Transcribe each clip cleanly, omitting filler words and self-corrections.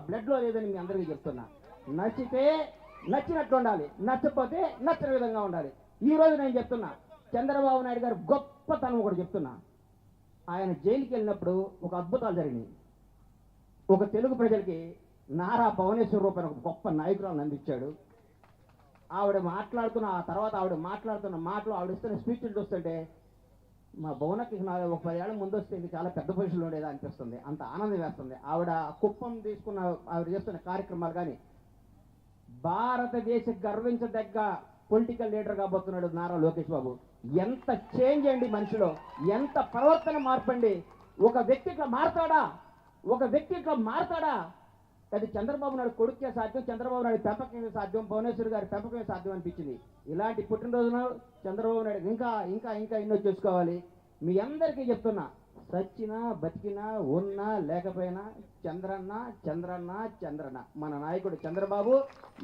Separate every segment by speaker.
Speaker 1: బ్లడ్లో లేదని మీ అందరికీ చెప్తున్నా. నచ్చితే నచ్చినట్లు ఉండాలి, నచ్చకపోతే నచ్చిన విధంగా ఉండాలి. ఈరోజు నేను చెప్తున్నా, చంద్రబాబు నాయుడు గారు గొప్పతనం ఒకటి చెప్తున్నా. ఆయన జైలుకి వెళ్ళినప్పుడు ఒక అద్భుతాలు జరిగినాయి. ఒక తెలుగు ప్రజలకి నారా భువనేశ్వర్ రూపాయన ఒక గొప్ప నాయకురాలను అందించాడు. ఆవిడ మాట్లాడుతున్న ఆ తర్వాత ఆవిడ మాట్లాడుతున్న మాటలు, ఆవిడ ఇస్తున్న స్పీచ్లు చూస్తుంటే మా భువనకి ఒక 10 ఏళ్ళ ముందు వస్తే ఇది చాలా పెద్ద పొజిషన్లో ఉండేదా అనిపిస్తుంది. అంత ఆనందం వేస్తుంది. ఆవిడ కుప్పం తీసుకున్న ఆవిడ చేస్తున్న కార్యక్రమాలు కానీ, భారతదేశ గర్వించదగ్గ పొలిటికల్ లీడర్ కాబోతున్నాడు నారా లోకేష్ బాబు. ఎంత చేంజ్ అండి మనిషిలో, ఎంత ప్రవర్తన మార్పండి. ఒక వ్యక్తి ఇట్లా మారతాడా? అది చంద్రబాబు నాయుడు కొడుకే సాధ్యం, చంద్రబాబు నాయుడు పెంపకమే సాధ్యం, భువనేశ్వర్ గారి పెంపకమే సాధ్యం అనిపించింది. ఇలాంటి పుట్టినరోజున చంద్రబాబు నాయుడు ఇంకా ఇంకా ఇంకా ఎన్నో చేసుకోవాలి. మీ అందరికీ చెప్తున్నా, సచ్చినా బతికినా ఉన్నా లేకపోయినా చంద్రన్న చంద్రన్న చంద్రన్న. మన నాయకుడు చంద్రబాబు,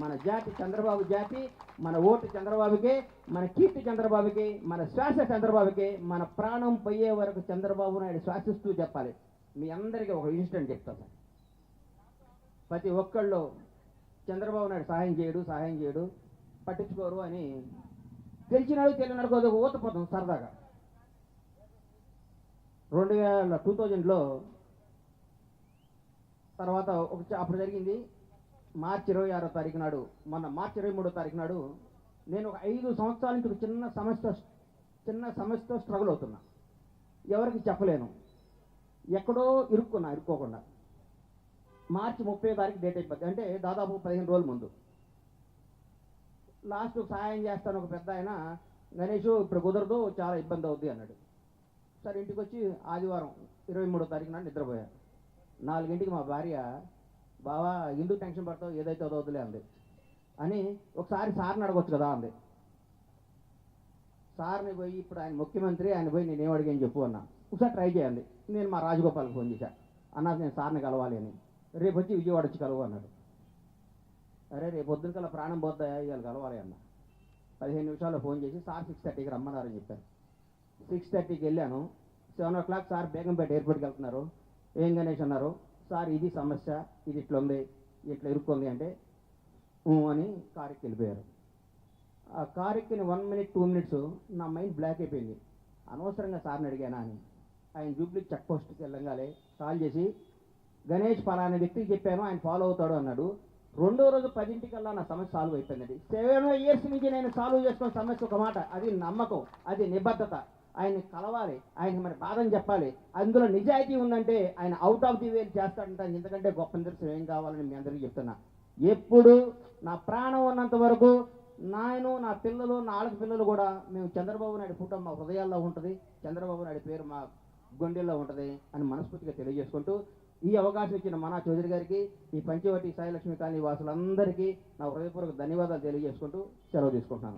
Speaker 1: మన జాతి చంద్రబాబు జాతి, మన ఓటు చంద్రబాబుకే, మన కీర్తి చంద్రబాబుకి, మన శ్వాస చంద్రబాబుకి, మన ప్రాణం పోయే వరకు చంద్రబాబు నాయుడు శ్వాసిస్తూ చెప్పాలి. మీ అందరికీ ఒక ఇన్సిడెంట్ చెప్తాను. ప్రతి ఒక్కళ్ళు చంద్రబాబు నాయుడు సహాయం చేయడు పట్టించుకోరు అని తెలిసినాడు తెలియనాడు కొద్దిగా ఊతపోతాం సరదాగా. 2000లో తర్వాత అప్పుడు జరిగింది మార్చి 26వ తారీఖు నాడు, మొన్న మార్చి 23వ తారీఖు నాడు నేను ఒక 5 సంవత్సరాల నుంచి ఒక చిన్న సమస్యతో స్ట్రగుల్ అవుతున్నా. ఎవరికి చెప్పలేను, ఎక్కడో ఇరుక్కోకుండా. మార్చి 30వ తారీఖు డేట్ అయిపోద్ది, అంటే దాదాపు 15 రోజుల ముందు. లాస్ట్ సహాయం చేస్తాను ఒక పెద్ద ఆయన, గణేష్ ఇప్పుడు కుదరదు, చాలా ఇబ్బంది అవుద్ది అన్నాడు. సరే ఇంటికి వచ్చి ఆదివారం 23వ తారీఖు నాడు నిద్రపోయాను. 4 గంటకి మా భార్య, బావా ఎందుకు టెన్షన్ పడతావు, ఏదైతే అవుతుందిలే అంది. అని ఒకసారి సార్ని అడగొచ్చు కదా అంది. సార్ని పోయి, ఇప్పుడు ఆయన ముఖ్యమంత్రి, ఆయన పోయి నేనేం అడిగాను చెప్పు అన్నా. ఒకసారి ట్రై చేయండి. నేను మా రాజగోపాల్కి ఫోన్ చేశాను, అన్నా నేను సార్ని కలవాలి అని. రేపు వచ్చి విజయవాడ వచ్చి కలవు అన్నాడు. అరే రేపు పొద్దున కల్లా ప్రాణం పోద్దా, ఇవాళ కలవాలి అన్న. 15 నిమిషాల్లో ఫోన్ చేసి సార్ 6:30కి రమ్మన్నారని చెప్పాను. 6:30కి వెళ్ళాను. 7 o'clock సార్ బేగంపేట ఎయిర్పోర్ట్కి వెళ్తున్నారు. ఏం గణేష్ అన్నారు, సార్ ఇది సమస్య, ఇది ఇట్లా ఉంది, ఇట్లా ఇరుక్కుంది అంటే అని కారుకి వెళ్ళిపోయారు. ఆ కారుకి 1 minute 2 minutes నా మైండ్ బ్లాక్ అయిపోయింది. అనవసరంగా సార్ని అడిగానా అని. ఆయన జూబ్లీ చెక్ పోస్ట్కి వెళ్ళంగానే కాల్ చేసి, గణేష్ పలానా వ్యక్తికి చెప్పాను, ఆయన ఫాలో అవుతాడు అన్నాడు. 2వ రోజు 10ంటికల్లా నా సమస్య సాల్వ్ అయిపోయిందండి. 7 years నుంచి నేను సాల్వ్ చేసుకున్న సమస్య ఒక మాట, అది నమ్మకం, అది నిబద్ధత. ఆయన్ని కలవాలి, ఆయనకి మరి బాధని చెప్పాలి. అందులో నిజాయితీ ఉందంటే ఆయన అవుట్ ఆఫ్ ది వే చేస్తాడంటే ఇంతకంటే గొప్ప నిదర్శనం ఏం కావాలని మీ అందరికీ చెప్తున్నా. ఎప్పుడు నా ప్రాణం ఉన్నంత వరకు నేను, నా పిల్లలు, నా పిల్లలు కూడా మేము చంద్రబాబు నాయుడు ఫోటో మా హృదయాల్లో ఉంటుంది, చంద్రబాబు నాయుడు పేరు మా గుండెల్లో ఉంటుంది అని మనస్ఫూర్తిగా తెలియజేసుకుంటూ, ఈ అవకాశం ఇచ్చిన మనా చౌదరి గారికి, ఈ పంచవటి సాయిలక్ష్మి కాలనీ వాసులందరికీ నా హృదయపూర్వక ధన్యవాదాలు తెలియజేసుకుంటూ సెలవు తీసుకుంటున్నాను.